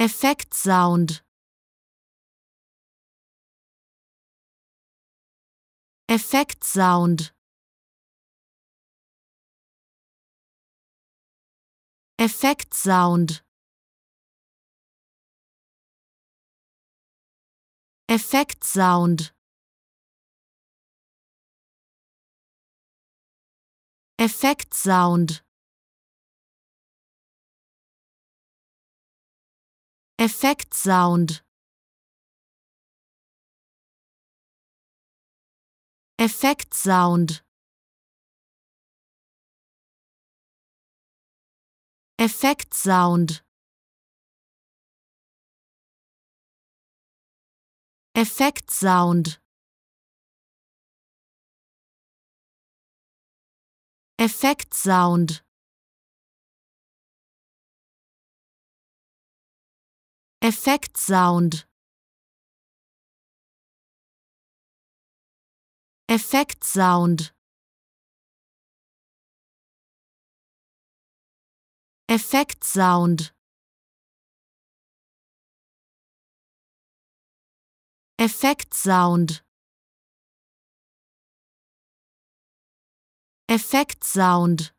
Effect sound. Effect sound. Effect sound. Effect sound. Effect sound. Effect sound. Effect sound. Effect sound. Effect sound. Effect sound. Effect sound. Effect sound. Effect sound. Effect sound. Effect sound.